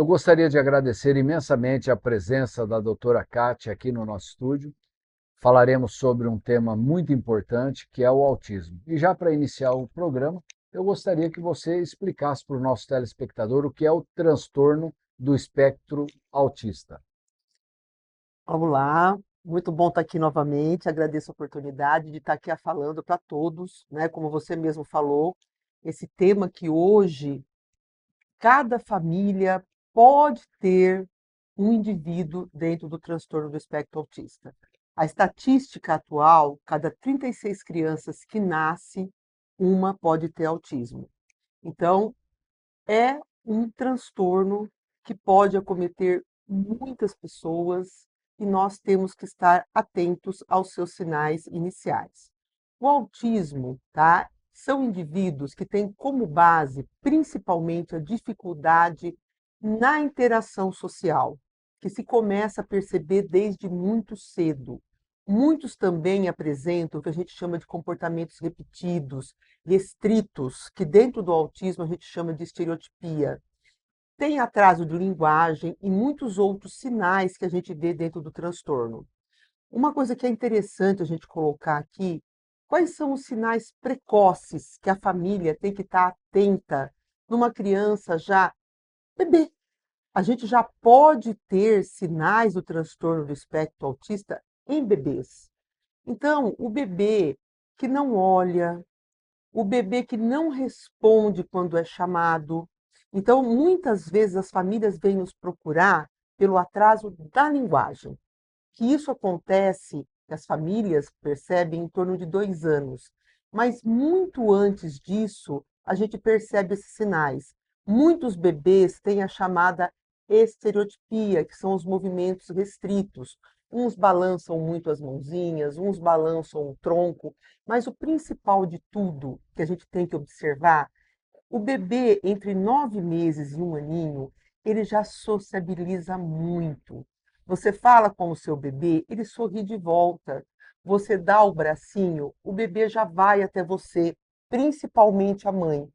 Eu gostaria de agradecer imensamente a presença da doutora Kátia aqui no nosso estúdio. Falaremos sobre um tema muito importante, que é o autismo. E já para iniciar o programa, eu gostaria que você explicasse para o nosso telespectador o que é o transtorno do espectro autista. Vamos lá, muito bom estar aqui novamente. Agradeço a oportunidade de estar aqui falando para todos, né? Como você mesmo falou, esse tema que hoje cada família pode ter um indivíduo dentro do transtorno do espectro autista. A estatística atual, cada 36 crianças que nascem, uma pode ter autismo. Então, é um transtorno que pode acometer muitas pessoas e nós temos que estar atentos aos seus sinais iniciais. O autismo, tá? São indivíduos que têm como base principalmente a dificuldade na interação social, que se começa a perceber desde muito cedo. Muitos também apresentam o que a gente chama de comportamentos repetidos, restritos, que dentro do autismo a gente chama de estereotipia. Tem atraso de linguagem e muitos outros sinais que a gente vê dentro do transtorno. Uma coisa que é interessante a gente colocar aqui, quais são os sinais precoces que a família tem que estar atenta numa criança já bebê? A gente já pode ter sinais do transtorno do espectro autista em bebês. Então, o bebê que não olha, o bebê que não responde quando é chamado. Então, muitas vezes as famílias vêm nos procurar pelo atraso da linguagem, que isso acontece, que as famílias percebem em torno de 2 anos. Mas muito antes disso, a gente percebe esses sinais. Muitos bebês têm a chamada estereotipia, que são os movimentos restritos. Uns balançam muito as mãozinhas, uns balançam o tronco, mas o principal de tudo que a gente tem que observar, o bebê entre 9 meses e 1 aninho, ele já sociabiliza muito. Você fala com o seu bebê, ele sorri de volta. Você dá o bracinho, o bebê já vai até você, principalmente a mãe.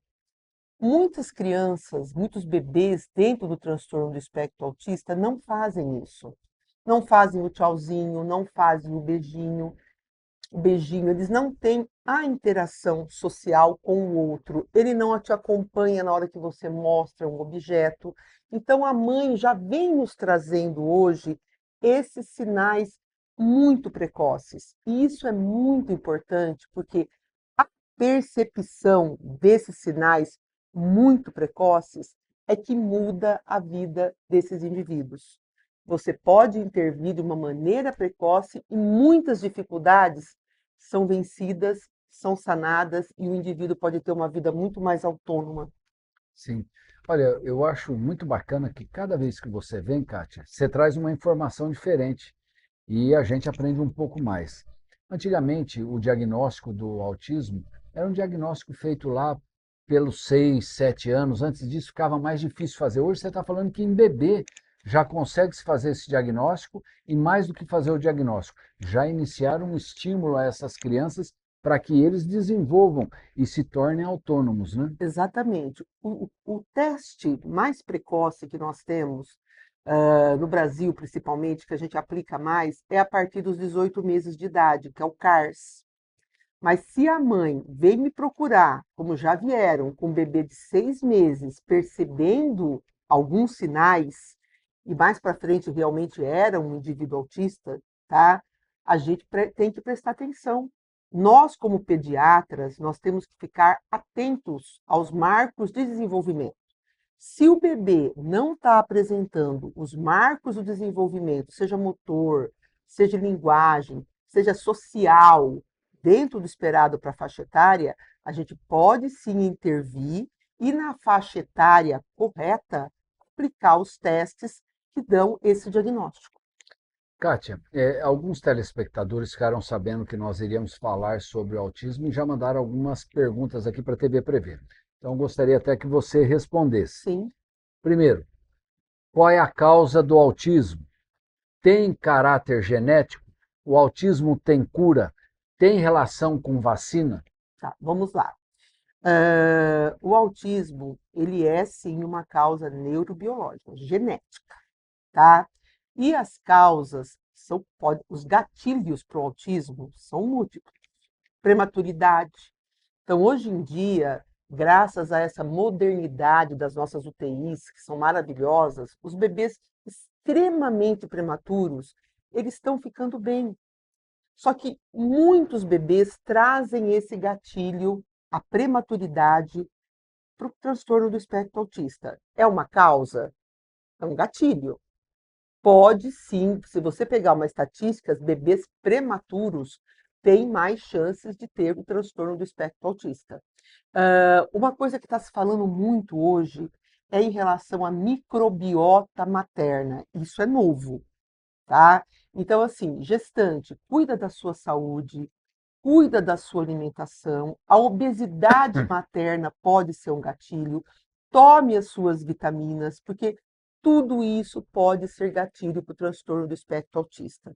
Muitas crianças, muitos bebês dentro do transtorno do espectro autista não fazem isso. Não fazem o tchauzinho, não fazem o beijinho, eles não têm a interação social com o outro, ele não te acompanha na hora que você mostra um objeto. Então, a mãe já vem nos trazendo hoje esses sinais muito precoces. E isso é muito importante, porque a percepção desses sinais muito precoces é que muda a vida desses indivíduos. Você pode intervir de uma maneira precoce e muitas dificuldades são vencidas, são sanadas e o indivíduo pode ter uma vida muito mais autônoma. Sim. Olha, eu acho muito bacana que cada vez que você vem, Kátia, você traz uma informação diferente e a gente aprende um pouco mais. Antigamente, o diagnóstico do autismo era um diagnóstico feito lá pelos 6, 7 anos. Antes disso, ficava mais difícil fazer. Hoje, você está falando que em bebê já consegue se fazer esse diagnóstico e, mais do que fazer o diagnóstico, já iniciar um estímulo a essas crianças para que eles desenvolvam e se tornem autônomos, né? Exatamente. O teste mais precoce que nós temos, no Brasil principalmente, que a gente aplica mais, é a partir dos 18 meses de idade, que é o CARS. Mas se a mãe vem me procurar, como já vieram, com um bebê de 6 meses, percebendo alguns sinais, e mais para frente realmente era um indivíduo autista, tá? A gente tem que prestar atenção. Nós, como pediatras, nós temos que ficar atentos aos marcos de desenvolvimento. Se o bebê não está apresentando os marcos do desenvolvimento, seja motor, seja linguagem, seja social, dentro do esperado para a faixa etária, a gente pode sim intervir e, na faixa etária correta, aplicar os testes que dão esse diagnóstico. Kátia, alguns telespectadores ficaram sabendo que nós iríamos falar sobre o autismo e já mandaram algumas perguntas aqui para a TV Prever. Então, gostaria até que você respondesse. Sim. Primeiro, qual é a causa do autismo? Tem caráter genético? O autismo tem cura? Tem relação com vacina? Tá, vamos lá. O autismo, ele é sim uma causa neurobiológica, genética, tá? E as causas os gatilhos para o autismo são múltiplos. Prematuridade. Então, hoje em dia, graças a essa modernidade das nossas UTIs, que são maravilhosas, os bebês extremamente prematuros, eles estão ficando bem. Só que muitos bebês trazem esse gatilho, a prematuridade, para o transtorno do espectro autista. É uma causa? É um gatilho. Pode sim, se você pegar uma estatística, bebês prematuros têm mais chances de ter o transtorno do espectro autista. Uma coisa que está se falando muito hoje é em relação à microbiota materna. Isso é novo, tá? Então, assim, gestante, cuida da sua saúde, cuida da sua alimentação. A obesidade materna pode ser um gatilho. Tome as suas vitaminas, porque tudo isso pode ser gatilho para o transtorno do espectro autista.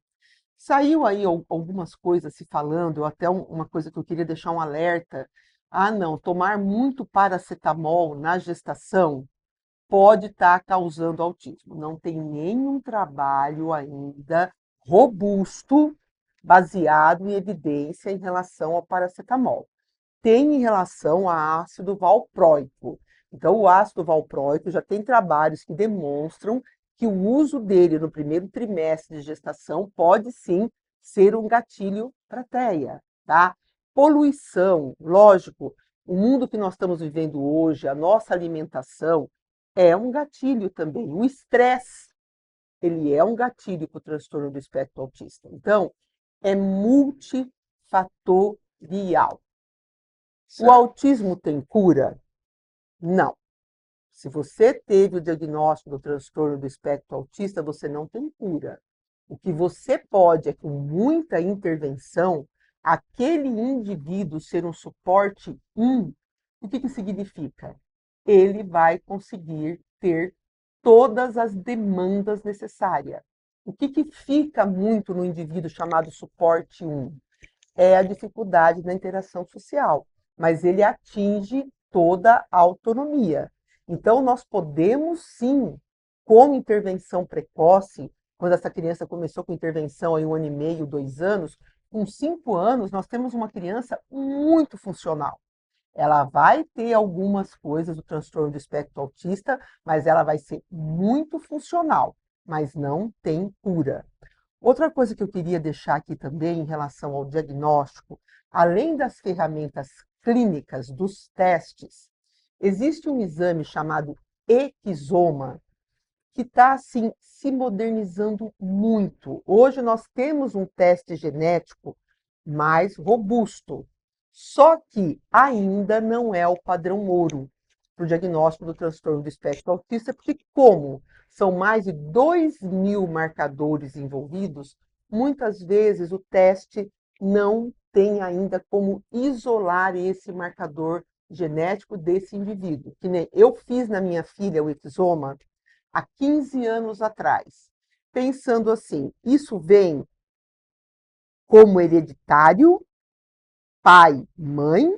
Saiu aí algumas coisas se falando, até uma coisa que eu queria deixar um alerta. Ah, não, tomar muito paracetamol na gestação pode estar causando autismo. Não tem nenhum trabalho ainda robusto, baseado em evidência em relação ao paracetamol. Tem em relação a ácido valproico. Então, o ácido valproico já tem trabalhos que demonstram que o uso dele no primeiro trimestre de gestação pode sim ser um gatilho para TEA, tá? Poluição, lógico, o mundo que nós estamos vivendo hoje, a nossa alimentação é um gatilho também. O estresse, ele é um gatilho para o transtorno do espectro autista. Então, é multifatorial. O Certo. autismo tem cura? Não. Se você teve o diagnóstico do transtorno do espectro autista, você não tem cura. O que você pode é, com muita intervenção, aquele indivíduo ser um suporte o que significa? Ele vai conseguir ter todas as demandas necessárias. O que fica muito no indivíduo chamado suporte 1? É a dificuldade na interação social, mas ele atinge toda a autonomia. Então, nós podemos sim, com intervenção precoce, quando essa criança começou com intervenção aí 1 ano e meio, 2 anos, com 5 anos, nós temos uma criança muito funcional. Ela vai ter algumas coisas do transtorno do espectro autista, mas ela vai ser muito funcional, mas não tem cura. Outra coisa que eu queria deixar aqui também em relação ao diagnóstico, além das ferramentas clínicas dos testes, existe um exame chamado Exoma que está assim se modernizando muito. Hoje nós temos um teste genético mais robusto, só que ainda não é o padrão ouro para o diagnóstico do transtorno do espectro autista, porque como são mais de 2.000 marcadores envolvidos, muitas vezes o teste não tem ainda como isolar esse marcador genético desse indivíduo. Que nem eu fiz na minha filha o exoma há 15 anos atrás, pensando assim: isso vem como hereditário, pai, mãe,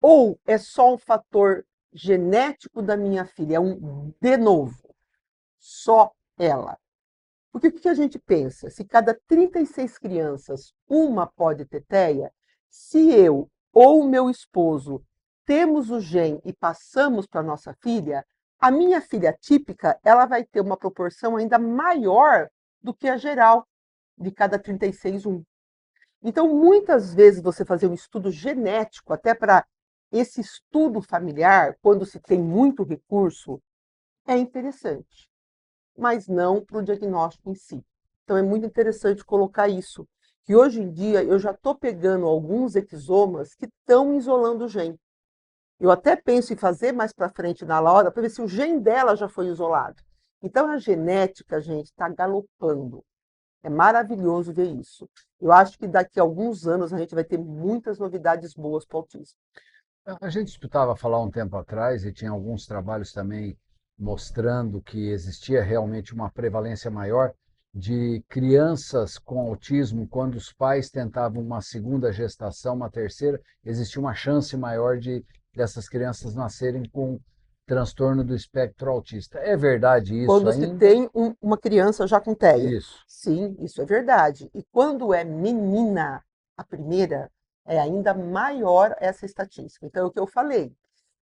ou é só um fator genético da minha filha? É um de novo, só ela. Porque o que a gente pensa? Se cada 36 crianças, uma pode ter TEA, se eu ou o meu esposo temos o gene e passamos para nossa filha, a minha filha típica, ela vai ter uma proporção ainda maior do que a geral, de cada 36, um. Então, muitas vezes você fazer um estudo genético, até para esse estudo familiar, quando se tem muito recurso, é interessante, mas não para o diagnóstico em si. Então é muito interessante colocar isso, que hoje em dia eu já estou pegando alguns exomas que estão isolando o gene. Eu até penso em fazer mais para frente na Laura para ver se o gene dela já foi isolado. Então a genética, gente, está galopando. É maravilhoso ver isso. Eu acho que daqui a alguns anos a gente vai ter muitas novidades boas para o autismo. A gente escutava falar um tempo atrás, e tinha alguns trabalhos também mostrando que existia realmente uma prevalência maior de crianças com autismo, quando os pais tentavam uma segunda gestação, uma terceira, existia uma chance maior de dessas crianças nascerem com transtorno do espectro autista. É verdade isso Quando se ainda? tem uma criança já com TEA. Isso. Sim, isso é verdade. E quando é menina, a primeira, é ainda maior essa estatística. Então, é o que eu falei.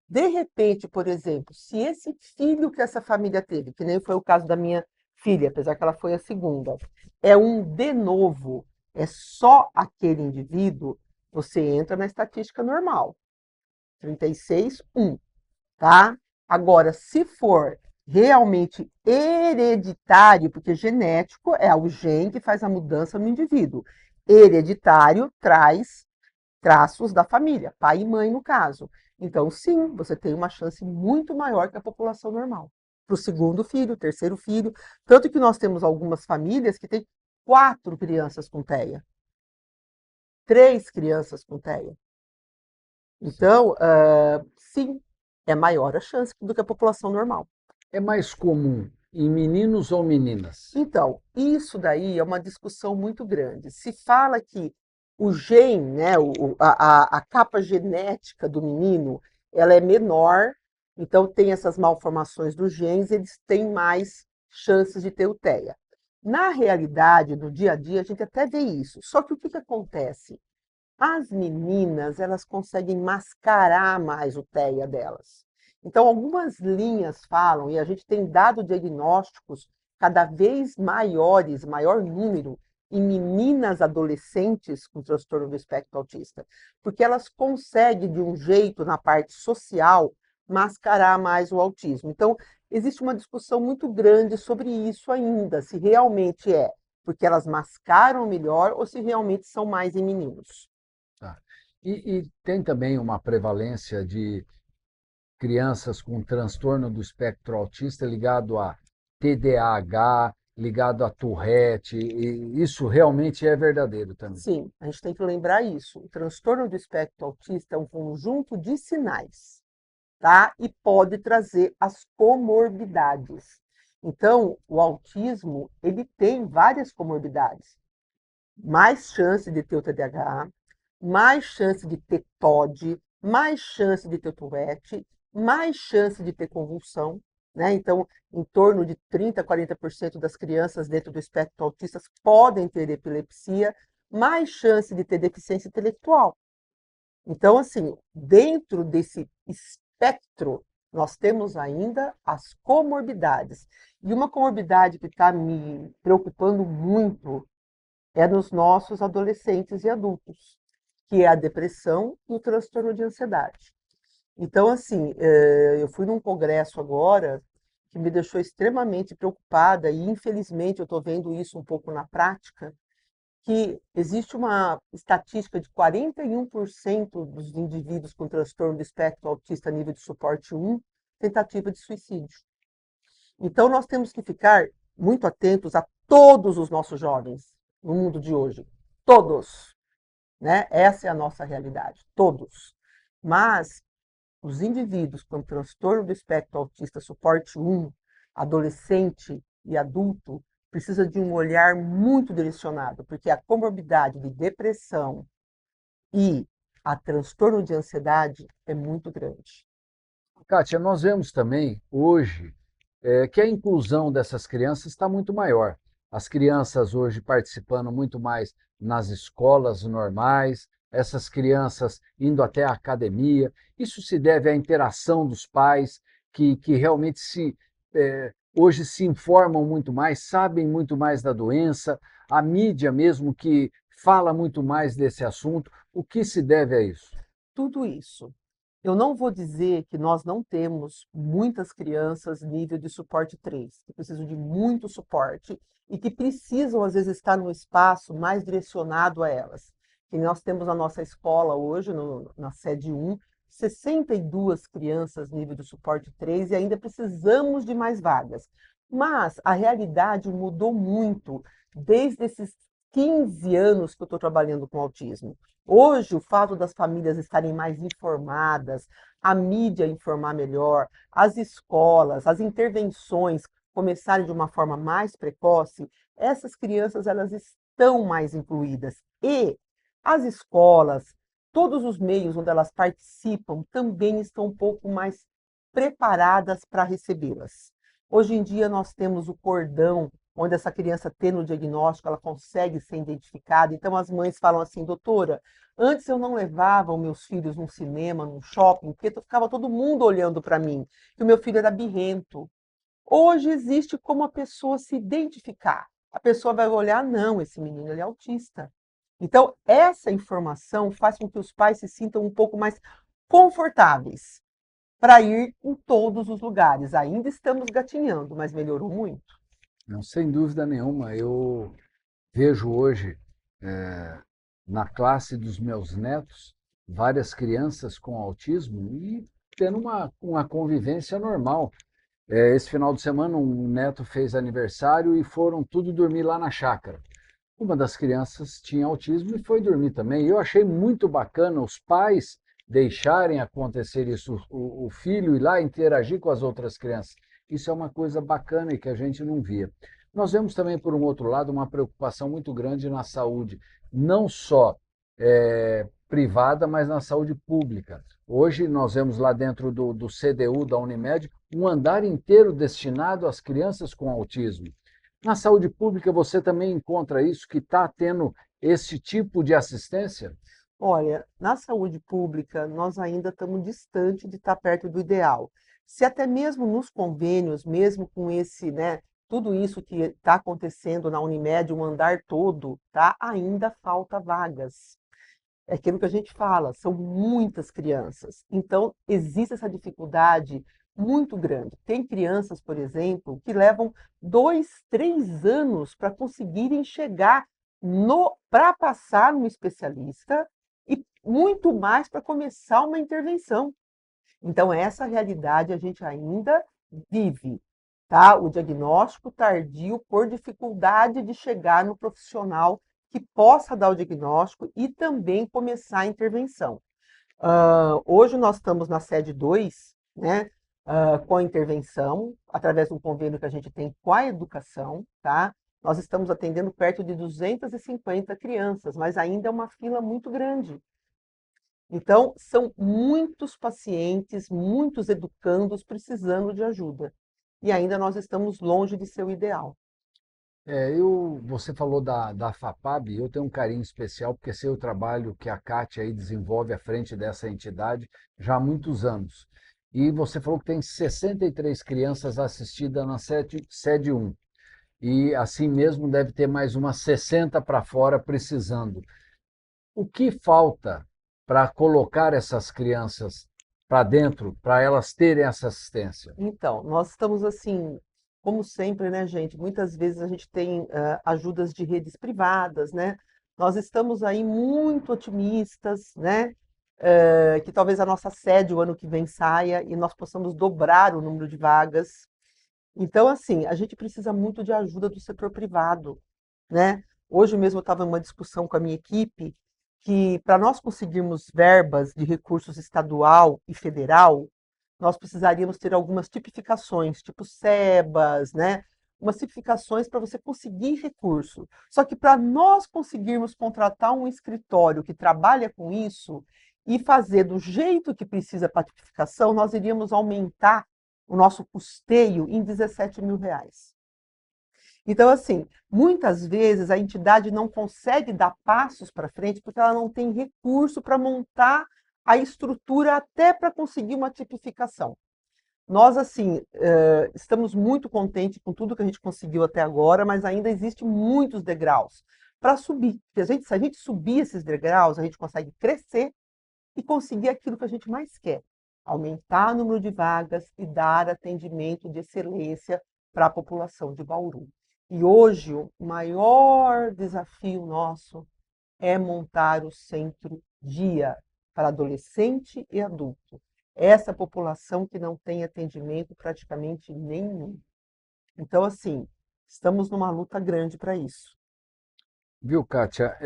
De repente, por exemplo, se esse filho que essa família teve, que nem foi o caso da minha filha, apesar que ela foi a segunda, é um de novo, é só aquele indivíduo, você entra na estatística normal. 36, 1, tá? Agora, se for realmente hereditário, porque genético é o gene que faz a mudança no indivíduo. Hereditário traz traços da família, pai e mãe no caso. Então, sim, você tem uma chance muito maior que a população normal. Para o segundo filho, terceiro filho. Tanto que nós temos algumas famílias que têm 4 crianças com TEA, 3 crianças com TEA. Então, sim, é maior a chance do que a população normal. É mais comum em meninos ou meninas? Então, isso daí é uma discussão muito grande. Se fala que o gene, né, a capa genética do menino, ela é menor, então tem essas malformações dos genes, eles têm mais chances de ter o TEA. Na realidade, no dia a dia, a gente até vê isso. Só que o que, que acontece? As meninas, elas conseguem mascarar mais o TEA delas. Então, algumas linhas falam, e a gente tem dado diagnósticos cada vez maiores, maior número, em meninas adolescentes com transtorno do espectro autista, porque elas conseguem, de um jeito, na parte social, mascarar mais o autismo. Então, existe uma discussão muito grande sobre isso ainda, se realmente é porque elas mascaram melhor ou se realmente são mais em meninos. Tá. E tem também uma prevalência de crianças com transtorno do espectro autista ligado a TDAH, ligado a Tourette, e isso realmente é verdadeiro também. Sim, a gente tem que lembrar isso. O transtorno do espectro autista é um conjunto de sinais, tá? E pode trazer as comorbidades. Então, o autismo, ele tem várias comorbidades. Mais chance de ter o TDAH, mais chance de ter TOD, mais chance de ter Tourette, mais chance de ter convulsão, né? Então, em torno de 30 a 40% das crianças dentro do espectro autista podem ter epilepsia, mais chance de ter deficiência intelectual. Então, assim, dentro desse espectro, nós temos ainda as comorbidades. E uma comorbidade que está me preocupando muito é nos nossos adolescentes e adultos, que é a depressão e o transtorno de ansiedade. Então, assim, eu fui num congresso agora que me deixou extremamente preocupada e, infelizmente, eu estou vendo isso um pouco na prática, que existe uma estatística de 41% dos indivíduos com transtorno do espectro autista nível de suporte 1 tentativa de suicídio. Então, nós temos que ficar muito atentos a todos os nossos jovens no mundo de hoje. Todos, né? Essa é a nossa realidade, todos. Mas os indivíduos com transtorno do espectro autista suporte 1, adolescente e adulto, precisa de um olhar muito direcionado, porque a comorbidade de depressão e a transtorno de ansiedade é muito grande. Kátia, nós vemos também hoje que a inclusão dessas crianças está muito maior. As crianças hoje participando muito mais nas escolas normais, essas crianças indo até a academia. Isso se deve à interação dos pais, que realmente hoje se informam muito mais, sabem muito mais da doença, a mídia mesmo que fala muito mais desse assunto. O que se deve a isso? Tudo isso. Eu não vou dizer que nós não temos muitas crianças nível de suporte 3, que precisam de muito suporte e que precisam, às vezes, estar num espaço mais direcionado a elas. E nós temos na nossa escola hoje, na sede 1, 62 crianças nível de suporte 3 e ainda precisamos de mais vagas. Mas a realidade mudou muito desde esses 15 anos que eu estou trabalhando com autismo. Hoje, o fato das famílias estarem mais informadas, a mídia informar melhor, as escolas, as intervenções começarem de uma forma mais precoce, essas crianças elas estão mais incluídas. E as escolas, todos os meios onde elas participam também estão um pouco mais preparadas para recebê-las. Hoje em dia nós temos o cordão, onde essa criança tendo o diagnóstico, ela consegue ser identificada. Então as mães falam assim, doutora, antes eu não levava os meus filhos num cinema, num shopping, porque ficava todo mundo olhando para mim, que o meu filho era birrento. Hoje existe como a pessoa se identificar. A pessoa vai olhar, não, esse menino ele é autista. Então, essa informação faz com que os pais se sintam um pouco mais confortáveis para ir em todos os lugares. Ainda estamos gatinhando, mas melhorou muito. Não, sem dúvida nenhuma. Eu vejo hoje, eh, na classe dos meus netos, várias crianças com autismo e tendo uma convivência normal. Esse final de semana, um neto fez aniversário e foram tudo dormir lá na chácara. Uma das crianças tinha autismo e foi dormir também. Eu achei muito bacana os pais deixarem acontecer isso, o filho ir lá interagir com as outras crianças. Isso é uma coisa bacana e que a gente não via. Nós vemos também, por um outro lado, uma preocupação muito grande na saúde, não só privada, mas na saúde pública. Hoje nós vemos lá dentro do CDU da Unimed um andar inteiro destinado às crianças com autismo. Na saúde pública você também encontra isso, que está tendo esse tipo de assistência? Olha, na saúde pública, nós ainda estamos distante de estar perto do ideal. Se até mesmo nos convênios, mesmo com esse, né, tudo isso que está acontecendo na Unimed, um andar todo, tá, ainda falta vagas. É aquilo que a gente fala, são muitas crianças. Então, existe essa dificuldade muito grande. Tem crianças, por exemplo, que levam 2, 3 anos para conseguirem chegar para passar no especialista e muito mais para começar uma intervenção. Então, essa realidade a gente ainda vive, tá? O diagnóstico tardio por dificuldade de chegar no profissional que possa dar o diagnóstico e também começar a intervenção. Hoje nós estamos na sede 2, né? Com a intervenção, através de um convênio que a gente tem com a educação, tá? Nós estamos atendendo perto de 250 crianças, mas ainda é uma fila muito grande. Então, são muitos pacientes, muitos educandos precisando de ajuda. E ainda nós estamos longe de ser o ideal. Você falou da FAPAB, eu tenho um carinho especial porque sei o trabalho que a Kátia aí desenvolve à frente dessa entidade já há muitos anos. E você falou que tem 63 crianças assistidas na sede 1. E assim mesmo deve ter mais umas 60 para fora precisando. O que falta para colocar essas crianças para dentro, para elas terem essa assistência? Então, nós estamos assim, como sempre, né, gente? Muitas vezes a gente tem ajudas de redes privadas, né? Nós estamos aí muito otimistas, né? Que talvez a nossa sede o ano que vem saia e nós possamos dobrar o número de vagas. Então, assim, a gente precisa muito de ajuda do setor privado, né? Hoje mesmo eu estava em uma discussão com a minha equipe que para nós conseguirmos verbas de recursos estadual e federal, nós precisaríamos ter algumas tipificações, tipo SEBAS, né? Umas tipificações para você conseguir recurso. Só que para nós conseguirmos contratar um escritório que trabalha com isso e fazer do jeito que precisa para a tipificação, nós iríamos aumentar o nosso custeio em R$ 17.000. Então, assim, muitas vezes a entidade não consegue dar passos para frente porque ela não tem recurso para montar a estrutura até para conseguir uma tipificação. Nós, assim, estamos muito contentes com tudo que a gente conseguiu até agora, mas ainda existem muitos degraus para subir. Porque se a gente subir esses degraus, a gente consegue crescer e conseguir aquilo que a gente mais quer, aumentar o número de vagas e dar atendimento de excelência para a população de Bauru. E hoje o maior desafio nosso é montar o centro dia para adolescente e adulto. Essa população que não tem atendimento praticamente nenhum. Então, assim, estamos numa luta grande para isso. Viu, Kátia?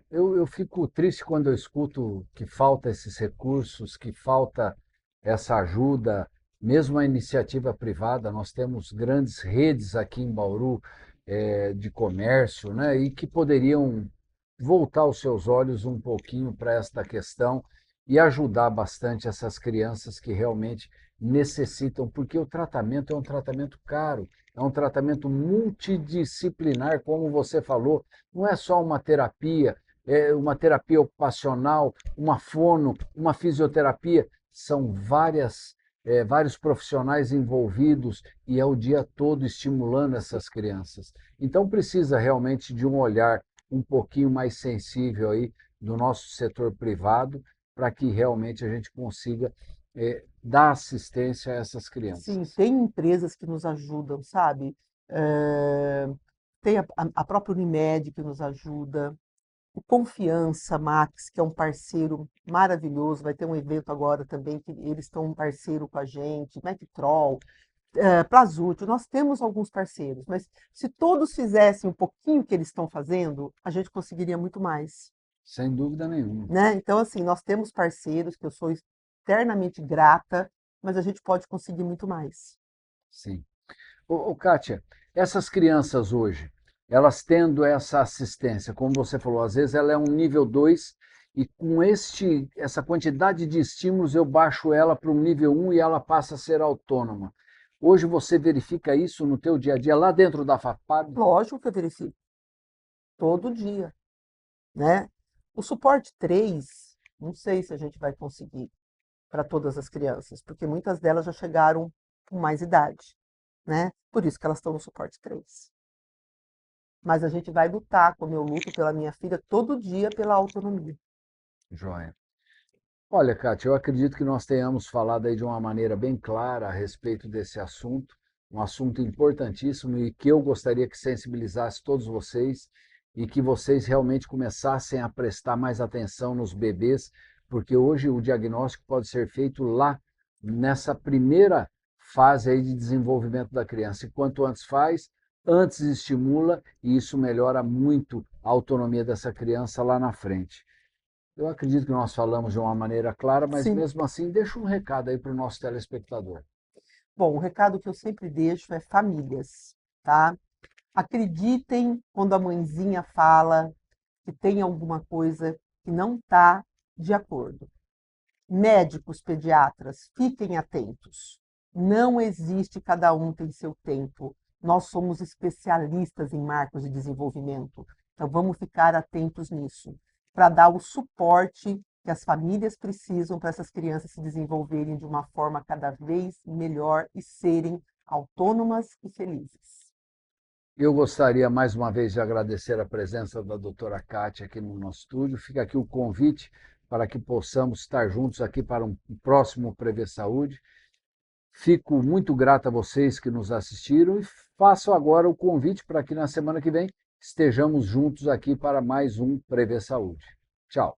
Eu fico triste quando eu escuto que falta esses recursos, que falta essa ajuda, mesmo a iniciativa privada. Nós temos grandes redes aqui em Bauru, de comércio, né, e que poderiam voltar os seus olhos um pouquinho para esta questão e ajudar bastante essas crianças que realmente necessitam, porque o tratamento é um tratamento caro, é um tratamento multidisciplinar, como você falou, não é só uma terapia, é uma terapia ocupacional, uma fono, uma fisioterapia, são vários profissionais envolvidos e é o dia todo estimulando essas crianças. Então precisa realmente de um olhar um pouquinho mais sensível aí do nosso setor privado para que realmente a gente consiga dar assistência a essas Sim, crianças. tem empresas que nos ajudam, sabe? Eh, Tem a própria Unimed que nos ajuda, o Confiança Max, que é um parceiro maravilhoso, vai ter um evento agora também que eles estão um parceiro com a gente, Mequitrol, Plazute, nós temos alguns parceiros, mas se todos fizessem um pouquinho o que eles estão fazendo, a gente conseguiria muito mais, Sem dúvida nenhuma. né? Então, assim, nós temos parceiros que eu sou eternamente grata, mas a gente pode conseguir muito mais. Sim. Kátia, essas crianças hoje, elas tendo essa assistência, como você falou, às vezes ela é um nível 2 e com essa quantidade de estímulos eu baixo ela para um nível um e ela passa a ser autônoma. Hoje você verifica isso no teu dia a dia lá dentro da FAPAB? Lógico que eu verifico todo dia, né? O suporte 3, não sei se a gente vai conseguir para todas as crianças, porque muitas delas já chegaram com mais idade, né? Por isso que elas estão no suporte 3. Mas a gente vai lutar, como eu luto pela minha filha todo dia pela autonomia. Joia. Olha, Kátia, eu acredito que nós tenhamos falado aí de uma maneira bem clara a respeito desse assunto, um assunto importantíssimo e que eu gostaria que sensibilizasse todos vocês e que vocês realmente começassem a prestar mais atenção nos bebês, porque hoje o diagnóstico pode ser feito lá, nessa primeira fase aí de desenvolvimento da criança. E quanto antes faz, antes estimula e isso melhora muito a autonomia dessa criança lá na frente. Eu acredito que nós falamos de uma maneira clara, mas Sim. mesmo assim, deixa um recado aí para o nosso telespectador. Bom, o recado que eu sempre deixo é famílias, tá? Acreditem quando a mãezinha fala que tem alguma coisa que não está de acordo. Médicos, pediatras, fiquem atentos. Não existe, cada um tem seu tempo. Nós somos especialistas em marcos de desenvolvimento. Então vamos ficar atentos nisso, para dar o suporte que as famílias precisam para essas crianças se desenvolverem de uma forma cada vez melhor e serem autônomas e felizes. Eu gostaria mais uma vez de agradecer a presença da doutora Kátia aqui no nosso estúdio. Fica aqui o convite para que possamos estar juntos aqui para um próximo Prever Saúde. Fico muito grato a vocês que nos assistiram e faço agora o convite para que na semana que vem estejamos juntos aqui para mais um Prever Saúde. Tchau.